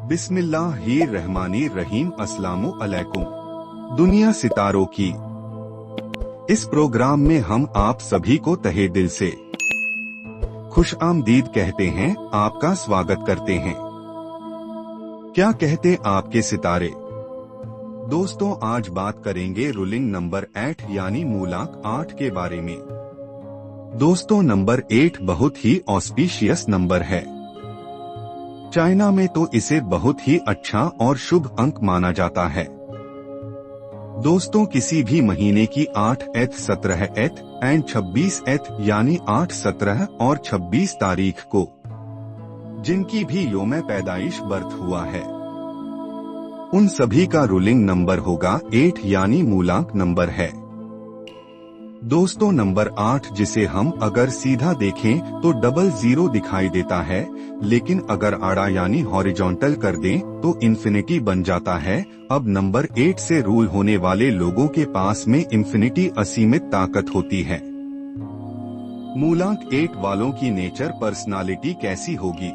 बिस्मिल्लाहिर्रहमानिर्रहीम। अस्सलामु अलैकुम। दुनिया सितारों की इस प्रोग्राम में हम आप सभी को तहे दिल से खुश-आमदीद कहते हैं, आपका स्वागत करते हैं। क्या कहते आपके सितारे। दोस्तों, आज बात करेंगे रूलिंग नंबर 8 यानी मूलांक 8 के बारे में। दोस्तों, नंबर 8 बहुत ही ऑस्पिशियस नंबर है। चाइना में तो इसे बहुत ही अच्छा और शुभ अंक माना जाता है। दोस्तों, किसी भी महीने की 8th, 17th एंड 26th यानी 8, 17 और 26 तारीख को जिनकी भी योम पैदाइश बर्थ हुआ है, उन सभी का रूलिंग नंबर होगा 8 यानी मूलांक नंबर है। दोस्तों, नंबर 8 जिसे हम अगर सीधा देखें तो 00 दिखाई देता है, लेकिन अगर आड़ा यानी हॉरिजॉन्टल कर दें तो इन्फिनिटी बन जाता है। अब नंबर 8 से रूल होने वाले लोगों के पास में इन्फिनिटी असीमित ताकत होती है। मूलांक 8 वालों की नेचर पर्सनालिटी कैसी होगी,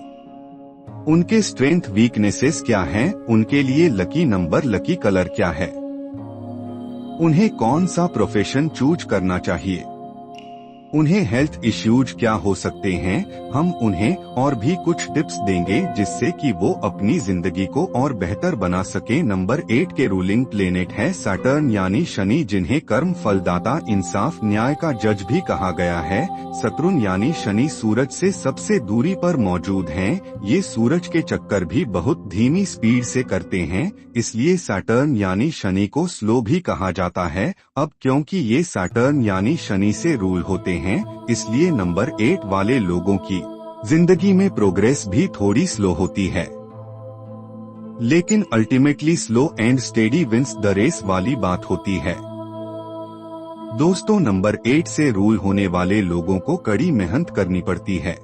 उनके स्ट्रेंथ वीकनेसेस क्या हैं, उनके लिए लकी नंबर लकी कलर क्या है, उन्हें कौन सा प्रोफेशन चूज करना चाहिए, उन्हें हेल्थ इश्यूज क्या हो सकते हैं, हम उन्हें और भी कुछ टिप्स देंगे जिससे कि वो अपनी जिंदगी को और बेहतर बना सके। नंबर 8 के रूलिंग प्लेनेट है सैटर्न यानी शनि, जिन्हें कर्म फलदाता, इंसाफ, न्याय का जज भी कहा गया है। शत्रुन यानी शनि सूरज से सबसे दूरी पर मौजूद हैं। ये सूरज के चक्कर भी बहुत धीमी स्पीड से करते हैं, इसलिए सैटर्न यानी शनि को स्लो भी कहा जाता है। अब क्योंकि ये सैटर्न यानी शनि से रूल होते हैं, इसलिए नंबर 8 वाले लोगों की जिंदगी में प्रोग्रेस भी थोड़ी स्लो होती है, लेकिन ultimately slow and steady wins the race वाली बात होती है। दोस्तों, नंबर 8 से रूल होने वाले लोगों को कड़ी मेहनत करनी पड़ती है,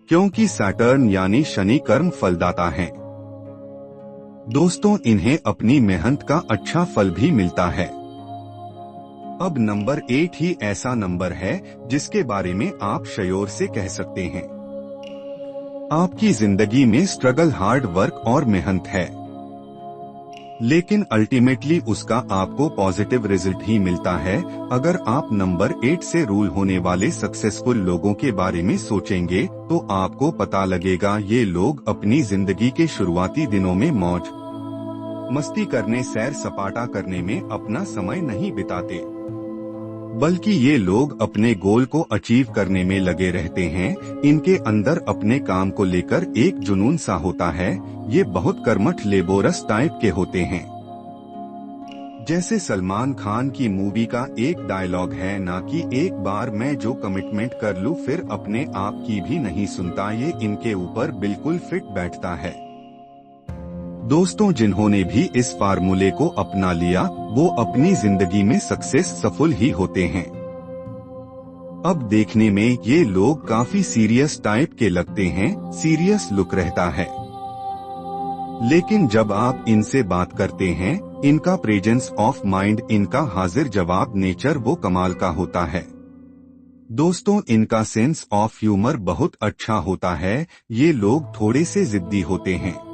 क्योंकि सैटर्न यानी शनि कर्म फलदाता हैं। दोस्तों, इन्हें अपनी मेहनत का अच्छा फल भी मिलता है। अब नंबर 8 ही ऐसा नंबर है जिसके बारे में आप श्योर से कह सकते हैं आपकी जिंदगी में स्ट्रगल, हार्ड वर्क और मेहनत है, लेकिन अल्टीमेटली उसका आपको पॉजिटिव रिजल्ट ही मिलता है। अगर आप नंबर 8 से रूल होने वाले सक्सेसफुल लोगों के बारे में सोचेंगे तो आपको पता लगेगा ये लोग अपनी जिंदगी के शुरुआती दिनों में मौज मस्ती करने, सैर सपाटा करने में अपना समय नहीं बिताते, बल्कि ये लोग अपने गोल को अचीव करने में लगे रहते हैं। इनके अंदर अपने काम को लेकर एक जुनून सा होता है। ये बहुत कर्मठ, लेबोरस टाइप के होते हैं। जैसे सलमान खान की मूवी का एक डायलॉग है ना कि एक बार मैं जो कमिटमेंट कर लूं फिर अपने आप की भी नहीं सुनता, ये इनके ऊपर बिल्कुल फिट बैठता है। दोस्तों, जिन्होंने भी इस फार्मूले को अपना लिया वो अपनी जिंदगी में सक्सेसफुल ही होते हैं। अब देखने में ये लोग काफी सीरियस टाइप के लगते हैं, सीरियस लुक रहता है, लेकिन जब आप इनसे बात करते हैं, इनका प्रेजेंस ऑफ माइंड, इनका हाजिर जवाब नेचर वो कमाल का होता है। दोस्तों, इनका सेंस ऑफ ह्यूमर बहुत अच्छा होता है। ये लोग थोड़े से जिद्दी होते हैं,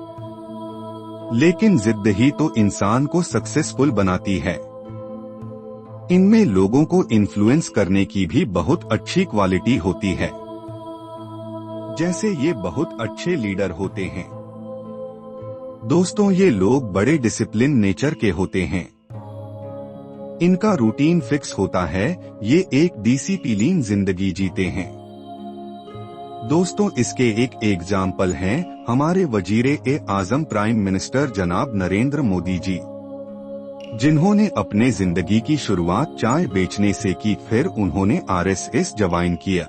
लेकिन जिद ही तो इंसान को सक्सेसफुल बनाती है। इनमें लोगों को इन्फ्लुएंस करने की भी बहुत अच्छी क्वालिटी होती है, जैसे ये बहुत अच्छे लीडर होते हैं। दोस्तों, ये लोग बड़े डिसिप्लिन नेचर के होते हैं। इनका रूटीन फिक्स होता है, ये एक डिसिप्लिन जिंदगी जीते हैं। दोस्तों, इसके एक एग्जाम्पल हैं हमारे वजीर-ए-आजम प्राइम मिनिस्टर जनाब नरेंद्र मोदी जी, जिन्होंने अपने जिंदगी की शुरुआत चाय बेचने से की, फिर उन्होंने RSS ज्वाइन किया,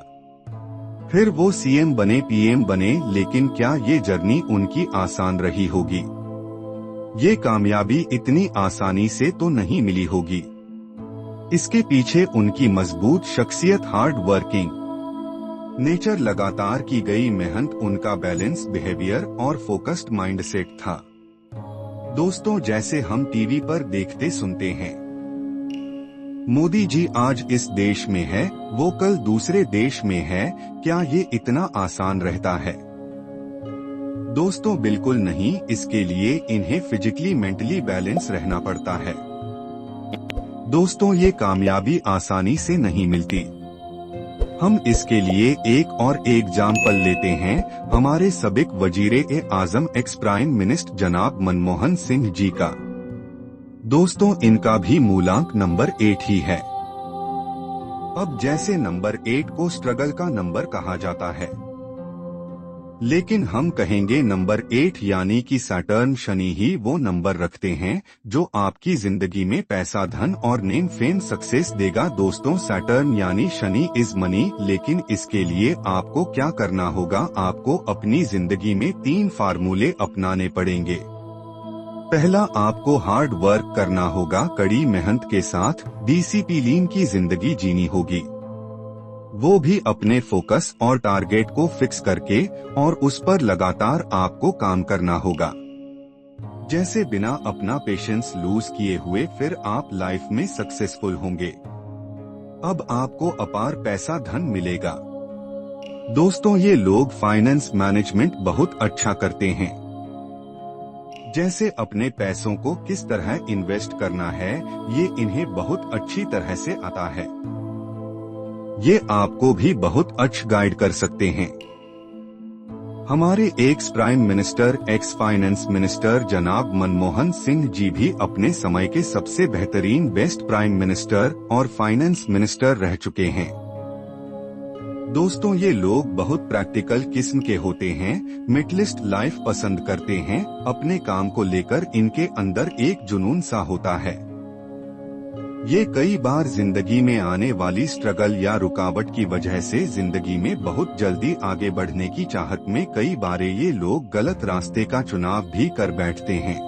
फिर वो CM बने, PM बने। लेकिन क्या ये जर्नी उनकी आसान रही होगी? ये कामयाबी इतनी आसानी से तो नहीं मिली होगी। इसके पीछे उनकी मजबूत शख्सियत, हार्ड वर्किंग नेचर, लगातार की गई मेहनत, उनका बैलेंस बिहेवियर और फोकस्ड माइंडसेट था। दोस्तों, जैसे हम टीवी पर देखते सुनते हैं, मोदी जी आज इस देश में है, वो कल दूसरे देश में है, क्या ये इतना आसान रहता है? दोस्तों बिल्कुल नहीं, इसके लिए इन्हें फिजिकली मेंटली बैलेंस रहना पड़ता है। दोस्तों ये कामयाबी आसानी से नहीं मिलती। हम इसके लिए एक और एग्जाम्पल लेते हैं हमारे साबिक वजीरे आजम एक्स प्राइम मिनिस्टर जनाब मनमोहन सिंह जी का। दोस्तों इनका भी मूलांक नंबर 8 ही है। अब जैसे नंबर 8 को स्ट्रगल का नंबर कहा जाता है, लेकिन हम कहेंगे नंबर 8 यानी कि सैटर्न शनि ही वो नंबर रखते हैं जो आपकी जिंदगी में पैसा, धन और नेम फेम सक्सेस देगा। दोस्तों सैटर्न यानी शनि इज मनी, लेकिन इसके लिए आपको क्या करना होगा? आपको अपनी जिंदगी में 3 फार्मूले अपनाने पड़ेंगे। पहला, आपको हार्ड वर्क करना होगा, कड़ी मेहनत के साथ डिसिप्लिन की जिंदगी जीनी होगी, वो भी अपने फोकस और टारगेट को फिक्स करके, और उस पर लगातार आपको काम करना होगा। जैसे बिना अपना पेशेंस लूज किए हुए फिर आप लाइफ में सक्सेसफुल होंगे। अब आपको अपार पैसा धन मिलेगा। दोस्तों ये लोग फाइनेंस मैनेजमेंट बहुत अच्छा करते हैं, जैसे अपने पैसों को किस तरह इन्वेस्ट करना है ये इन्हें बहुत अच्छी तरह से आता है। ये आपको भी बहुत अच्छा गाइड कर सकते हैं। हमारे ex prime minister, ex finance minister जनाब मनमोहन सिंह जी भी अपने समय के सबसे बेहतरीन बेस्ट प्राइम मिनिस्टर और फाइनेंस मिनिस्टर रह चुके हैं। दोस्तों ये लोग बहुत प्रैक्टिकल किस्म के होते हैं, मिटलिस्ट लाइफ पसंद करते हैं। अपने काम को लेकर इनके अंदर एक जुनून सा होता है। ये कई बार जिंदगी में आने वाली स्ट्रगल या रुकावट की वजह से जिंदगी में बहुत जल्दी आगे बढ़ने की चाहत में कई बार ये लोग गलत रास्ते का चुनाव भी कर बैठते हैं।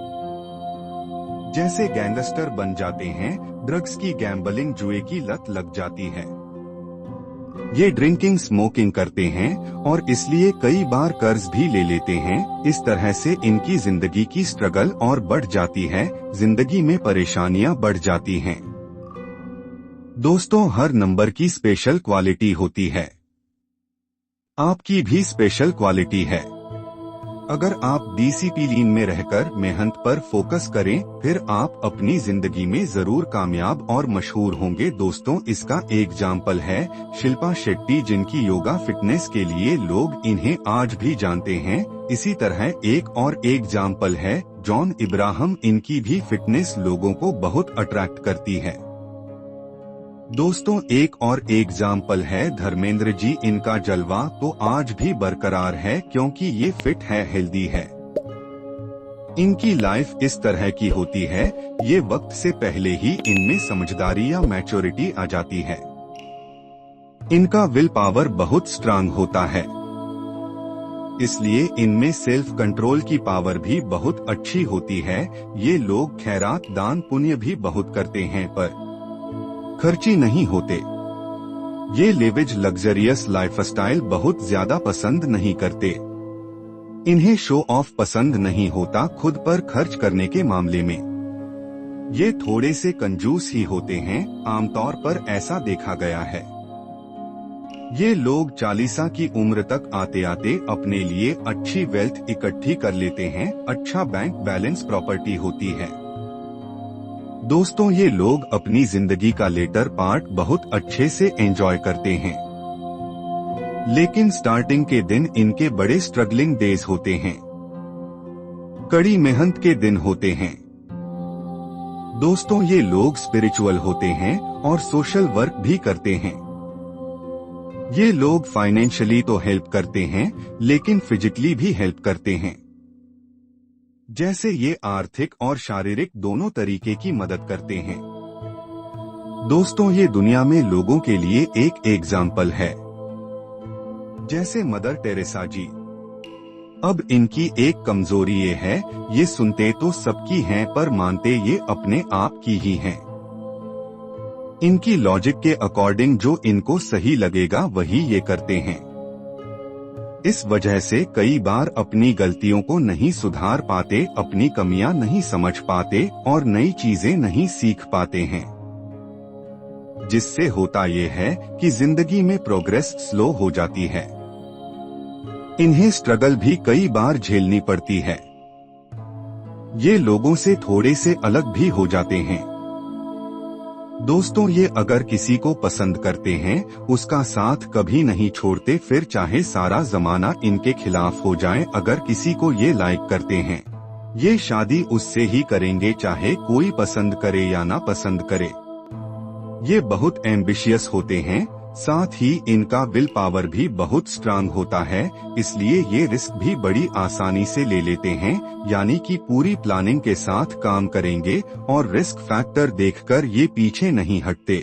जैसे गैंगस्टर बन जाते हैं, ड्रग्स की, गैम्बलिंग, जुए की लत लग जाती है। ये ड्रिंकिंग, स्मोकिंग करते हैं और इसलिए कई बार कर्ज भी ले लेते हैं। इस तरह से इनकी जिंदगी की स्ट्रगल और बढ़ जाती है, जिंदगी में परेशानियां बढ़ जाती हैं। दोस्तों हर नंबर की स्पेशल क्वालिटी होती है, आपकी भी स्पेशल क्वालिटी है। अगर आप डिसिप्लिन में रहकर मेहनत पर फोकस करें, फिर आप अपनी जिंदगी में जरूर कामयाब और मशहूर होंगे। दोस्तों इसका एग्जाम्पल है शिल्पा शेट्टी, जिनकी योगा फिटनेस के लिए लोग इन्हें आज भी जानते हैं। इसी तरह एक और एग्जाम्पल है जॉन इब्राहम, इनकी भी फिटनेस लोगों को बहुत अट्रैक्ट करती है। दोस्तों एक और एग्जाम्पल है धर्मेंद्र जी, इनका जलवा तो आज भी बरकरार है क्योंकि ये फिट है, हेल्दी है। इनकी लाइफ इस तरह की होती है, ये वक्त से पहले ही इनमें समझदारी या मैच्योरिटी आ जाती है। इनका विल पावर बहुत स्ट्रांग होता है, इसलिए इनमें सेल्फ कंट्रोल की पावर भी बहुत अच्छी होती है। ये लोग खैरात, दान पुण्य भी बहुत करते हैं पर खर्ची नहीं होते। ये लेविज लग्जरियस लाइफस्टाइल बहुत ज्यादा पसंद नहीं करते। इन्हें शो ऑफ पसंद नहीं होता खुद पर खर्च करने के मामले में। ये थोड़े से कंजूस ही होते हैं, आमतौर पर ऐसा देखा गया है। ये लोग 40 की उम्र तक आते आते अपने लिए अच्छी वेल्थ इकट्ठी कर लेते हैं, अच्छा बैंक बैलेंस, प्रॉपर्टी होती है। दोस्तों ये लोग अपनी जिंदगी का लेटर पार्ट बहुत अच्छे से एंजॉय करते हैं, लेकिन स्टार्टिंग के दिन इनके बड़े स्ट्रगलिंग डेज होते हैं, कड़ी मेहनत के दिन होते हैं। दोस्तों ये लोग स्पिरिचुअल होते हैं और सोशल वर्क भी करते हैं। ये लोग फाइनेंशियली तो हेल्प करते हैं, लेकिन फिजिकली भी हेल्प करते हैं। जैसे ये आर्थिक और शारीरिक दोनों तरीके की मदद करते हैं। दोस्तों ये दुनिया में लोगों के लिए एक एग्जाम्पल है, जैसे मदर टेरेसा जी। अब इनकी एक कमजोरी ये है, ये सुनते तो सबकी हैं पर मानते ये अपने आप की ही हैं। इनकी लॉजिक के अकॉर्डिंग जो इनको सही लगेगा वही ये करते हैं। इस वजह से कई बार अपनी गलतियों को नहीं सुधार पाते, अपनी कमियां नहीं समझ पाते और नई चीजें नहीं सीख पाते हैं, जिससे होता ये है कि जिंदगी में प्रोग्रेस स्लो हो जाती है। इन्हें स्ट्रगल भी कई बार झेलनी पड़ती है। ये लोगों से थोड़े से अलग भी हो जाते हैं। दोस्तों, ये अगर किसी को पसंद करते हैं उसका साथ कभी नहीं छोड़ते, फिर चाहे सारा जमाना इनके खिलाफ हो जाए। अगर किसी को ये लाइक करते हैं, ये शादी उससे ही करेंगे, चाहे कोई पसंद करे या ना पसंद करे। ये बहुत एम्बिशियस होते हैं, साथ ही इनका विल पावर भी बहुत स्ट्रांग होता है, इसलिए ये रिस्क भी बड़ी आसानी से ले लेते हैं, यानी कि पूरी प्लानिंग के साथ काम करेंगे और रिस्क फैक्टर देखकर ये पीछे नहीं हटते।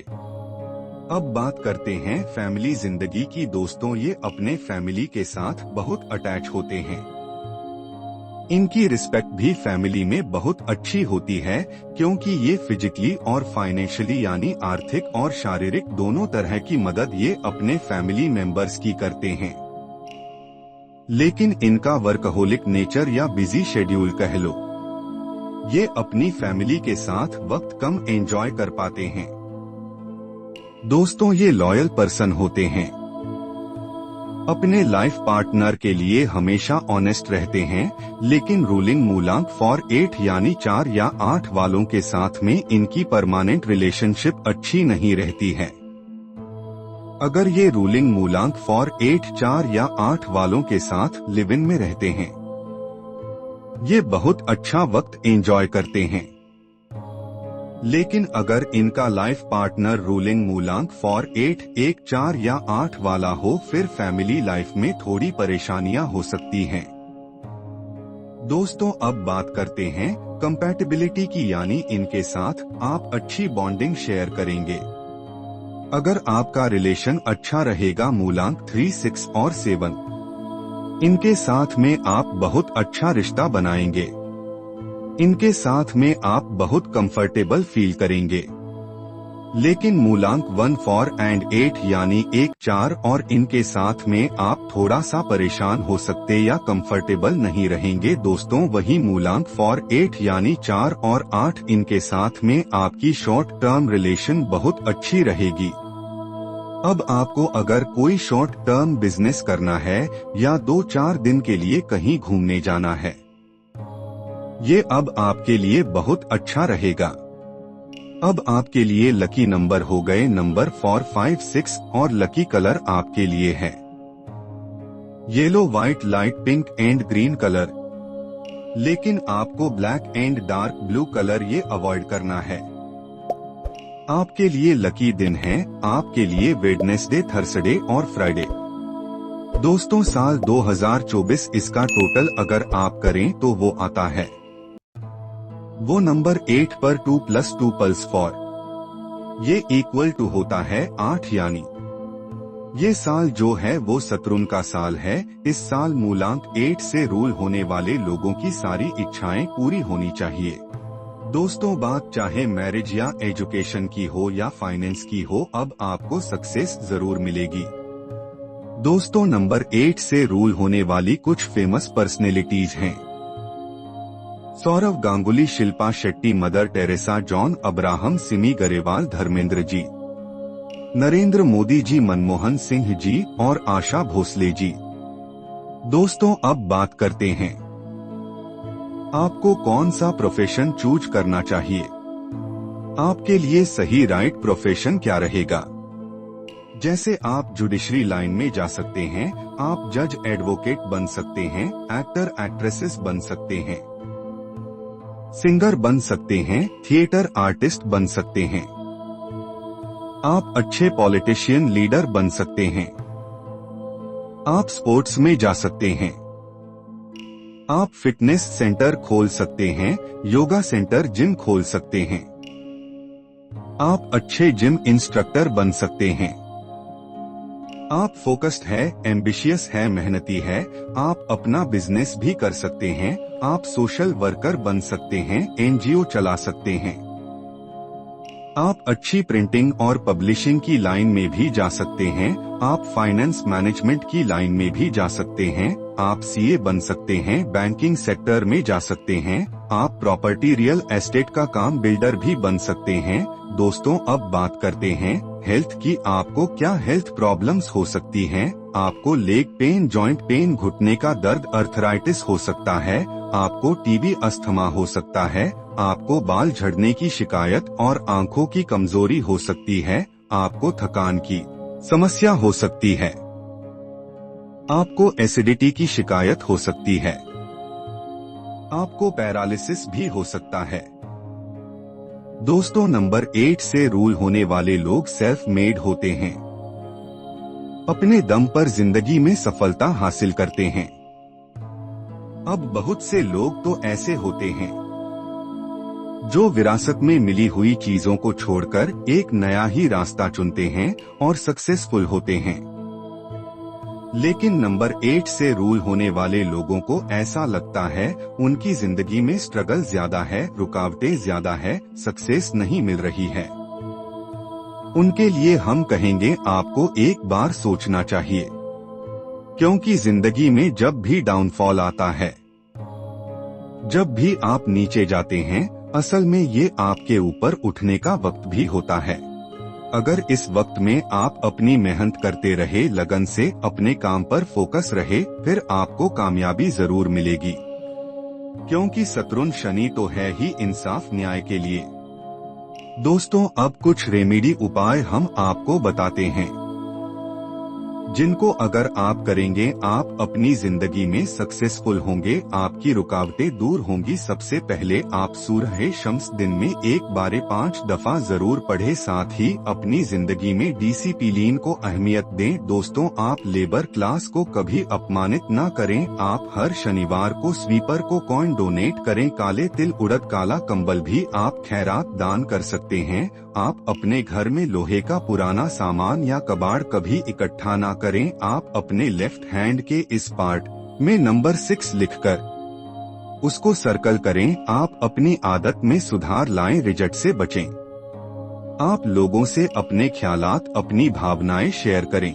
अब बात करते हैं फैमिली जिंदगी की। दोस्तों, ये अपने फैमिली के साथ बहुत अटैच होते हैं। इनकी रिस्पेक्ट भी फैमिली में बहुत अच्छी होती है, क्योंकि ये फिजिकली और फाइनेंशियली यानी आर्थिक और शारीरिक दोनों तरह की मदद ये अपने फैमिली मेंबर्स की करते हैं। लेकिन इनका वर्कहोलिक नेचर या बिजी शेड्यूल कह लो, ये अपनी फैमिली के साथ वक्त कम एंजॉय कर पाते हैं। दोस्तों, ये लॉयल पर्सन होते हैं, अपने लाइफ पार्टनर के लिए हमेशा ऑनेस्ट रहते हैं, लेकिन रूलिंग मूलांक फॉर 8 यानी 4 या 8 वालों के साथ में इनकी परमानेंट रिलेशनशिप अच्छी नहीं रहती है। अगर ये रूलिंग मूलांक फॉर 8, 4 या 8 वालों के साथ लिव इन में रहते हैं, ये बहुत अच्छा वक्त एंजॉय करते हैं। लेकिन अगर इनका लाइफ पार्टनर रूलिंग मूलांक फॉर 8, 1, 4 या 8 वाला हो, फिर फैमिली लाइफ में थोड़ी परेशानियां हो सकती हैं। दोस्तों, अब बात करते हैं कंपैटिबिलिटी की, यानी इनके साथ आप अच्छी बॉन्डिंग शेयर करेंगे। अगर आपका रिलेशन अच्छा रहेगा मूलांक 3, 6 और 7, इनके साथ में आप बहुत अच्छा रिश्ता बनाएंगे। इनके साथ में आप बहुत कंफर्टेबल फील करेंगे। लेकिन मूलांक 1, 4 एंड 8 यानी 1, 4 और इनके साथ में आप थोड़ा सा परेशान हो सकते या कंफर्टेबल नहीं रहेंगे। दोस्तों, वही मूलांक फॉर 8 यानी 4 और 8 इनके साथ में आपकी शॉर्ट टर्म रिलेशन बहुत अच्छी रहेगी। अब आपको अगर कोई शॉर्ट टर्म बिजनेस करना है या 2-4 दिन के लिए कहीं घूमने जाना है, ये अब आपके लिए बहुत अच्छा रहेगा। अब आपके लिए लकी नंबर हो गए नंबर 4, 5, 6 और लकी कलर आपके लिए है yellow, white, light pink and green colour. लेकिन आपको black and dark blue colour ये अवॉइड करना है। आपके लिए लकी दिन है आपके लिए वेडनेसडे, थर्सडे और फ्राइडे। दोस्तों, साल 2024 इसका टोटल अगर आप करें तो वो आता है, वो नंबर 8 पर 2 + 2 = 4, ये इक्वल टू होता है 8, यानी ये साल जो है वो शत्रुन का साल है। इस साल मूलांक 8 से रूल होने वाले लोगों की सारी इच्छाएं पूरी होनी चाहिए। दोस्तों, बात चाहे मैरिज या एजुकेशन की हो या फाइनेंस की हो, अब आपको सक्सेस जरूर मिलेगी। दोस्तों, नंबर 8 से रूल होने वाली कुछ फेमस पर्सनैलिटीज हैं: सौरव गांगुली, शिल्पा शेट्टी, मदर टेरेसा, जॉन अब्राहम, सिमी गरेवाल, धर्मेंद्र जी, नरेंद्र मोदी जी, मनमोहन सिंह जी और आशा भोसले जी। दोस्तों, अब बात करते हैं आपको कौन सा प्रोफेशन चूज करना चाहिए। आपके लिए सही राइट प्रोफेशन क्या रहेगा। जैसे आप जुडिशरी लाइन में जा सकते हैं, आप जज एडवोकेट बन सकते हैं, एक्टर एक्ट्रेसेस बन सकते हैं, सिंगर बन सकते हैं, थिएटर आर्टिस्ट बन सकते हैं, आप अच्छे पॉलिटिशियन लीडर बन सकते हैं, आप स्पोर्ट्स में जा सकते हैं, आप फिटनेस सेंटर खोल सकते हैं, योगा सेंटर, जिम खोल सकते हैं, आप अच्छे जिम इंस्ट्रक्टर बन सकते हैं, आप फोकस्ड है, एम्बिशियस है, मेहनती है, आप अपना बिजनेस भी कर सकते हैं, आप सोशल वर्कर बन सकते हैं, एनजीओ चला सकते हैं, आप अच्छी प्रिंटिंग और पब्लिशिंग की लाइन में भी जा सकते हैं, आप फाइनेंस मैनेजमेंट की लाइन में भी जा सकते हैं, आप सीए बन सकते हैं, बैंकिंग सेक्टर में जा सकते हैं, आप प्रॉपर्टी रियल एस्टेट का काम बिल्डर भी बन सकते हैं। दोस्तों, अब बात करते हैं हेल्थ की आपको क्या हेल्थ प्रॉब्लम्स हो सकती हैं? आपको लेग पेन, जॉइंट पेन, घुटने का दर्द, अर्थराइटिस हो सकता है, आपको टीबी, अस्थमा हो सकता है, आपको बाल झड़ने की शिकायत और आंखों की कमजोरी हो सकती है, आपको थकान की समस्या हो सकती है, आपको एसिडिटी की शिकायत हो सकती है, आपको पैरालिसिस भी हो सकता है। दोस्तों, नंबर 8 से रूल होने वाले लोग सेल्फ मेड होते हैं, अपने दम पर जिंदगी में सफलता हासिल करते हैं। अब बहुत से लोग तो ऐसे होते हैं जो विरासत में मिली हुई चीजों को छोड़कर एक नया ही रास्ता चुनते हैं और सक्सेसफुल होते हैं। लेकिन नंबर 8 से रूल होने वाले लोगों को ऐसा लगता है उनकी जिंदगी में स्ट्रगल ज्यादा है, रुकावटें ज्यादा है, सक्सेस नहीं मिल रही है। उनके लिए हम कहेंगे आपको एक बार सोचना चाहिए, क्योंकि जिंदगी में जब भी डाउनफॉल आता है, जब भी आप नीचे जाते हैं, असल में ये आपके ऊपर उठने का वक्त भी होता है। अगर इस वक्त में आप अपनी मेहनत करते रहे, लगन से अपने काम पर फोकस रहे, फिर आपको कामयाबी जरूर मिलेगी, क्योंकि शत्रुन शनि तो है ही इंसाफ न्याय के लिए। दोस्तों, अब कुछ रेमेडी उपाय हम आपको बताते हैं, जिनको अगर आप करेंगे आप अपनी जिंदगी में सक्सेसफुल होंगे, आपकी रुकावटें दूर होंगी। सबसे पहले आप सूरह शम्स दिन में एक बार 5 दफा जरूर पढ़े, साथ ही अपनी जिंदगी में डिसिप्लिन को अहमियत दें। दोस्तों, आप लेबर क्लास को कभी अपमानित न करें। आप हर शनिवार को स्वीपर को कॉइन डोनेट करें। काले तिल, उड़द, काला कंबल भी आप खैरात दान कर सकते हैं। आप अपने घर में लोहे का पुराना सामान या कबाड़ कभी इकट्ठा ना करें। आप अपने लेफ्ट हैंड के इस पार्ट में नंबर 6 लिखकर उसको सर्कल करें। आप अपनी आदत में सुधार लाएं, रिजल्ट से बचें। आप लोगों से अपने ख्यालात, अपनी भावनाएं शेयर करें।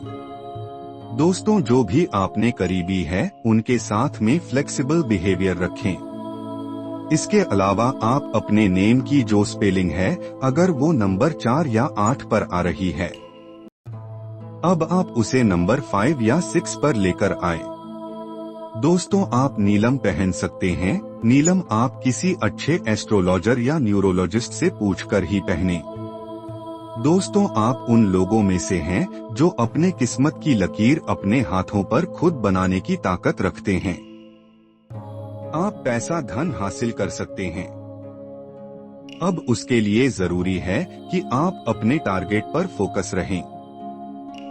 दोस्तों, जो भी आपने करीबी है उनके साथ में फ्लेक्सिबल बिहेवियर रखें। इसके अलावा आप अपने नेम की जो स्पेलिंग है, अगर वो नंबर 4 या 8 पर आ रही है, अब आप उसे नंबर 5 या 6 पर लेकर आए। दोस्तों, आप नीलम पहन सकते हैं। नीलम आप किसी अच्छे एस्ट्रोलॉजर या न्यूरोलॉजिस्ट से पूछकर ही पहने। दोस्तों, आप उन लोगों में से हैं जो अपने किस्मत की लकीर अपने हाथों पर खुद बनाने की ताकत रखते हैं। आप पैसा, धन हासिल कर सकते हैं। अब उसके लिए जरूरी है कि आप अपने टारगेट पर फोकस रहें।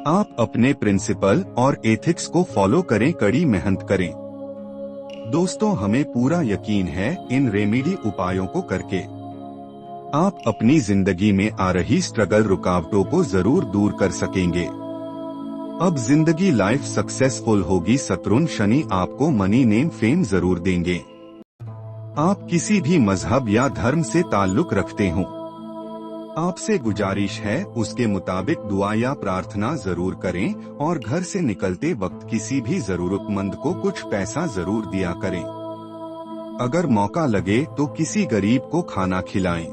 आप अपने प्रिंसिपल और एथिक्स को फॉलो करें, कड़ी मेहनत करें। दोस्तों, हमें पूरा यकीन है इन रेमेडी उपायों को करके आप अपनी जिंदगी में आ रही स्ट्रगल, रुकावटों को जरूर दूर कर सकेंगे। अब जिंदगी लाइफ सक्सेसफुल होगी। शत्रुन शनि आपको मनी, नेम, फेम जरूर देंगे। आप किसी भी मजहब या धर्म से ताल्लुक रखते हो, आपसे गुजारिश है उसके मुताबिक दुआ या प्रार्थना जरूर करें और घर से निकलते वक्त किसी भी जरूरतमंद को कुछ पैसा जरूर दिया करें। अगर मौका लगे तो किसी गरीब को खाना खिलाएं।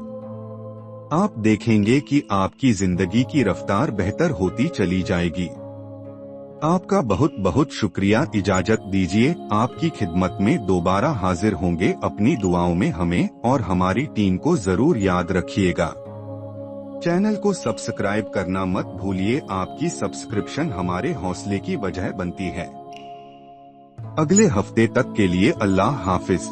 आप देखेंगे कि आपकी जिंदगी की रफ्तार बेहतर होती चली जाएगी। आपका बहुत बहुत शुक्रिया। इजाजत दीजिए, आपकी खिदमत में दोबारा हाजिर होंगे। अपनी दुआओं में हमें और हमारी टीम को जरूर याद रखिएगा। चैनल को सब्सक्राइब करना मत भूलिए, आपकी सब्सक्रिप्शन हमारे हौसले की वजह बनती है। अगले हफ्ते तक के लिए अल्लाह हाफिज।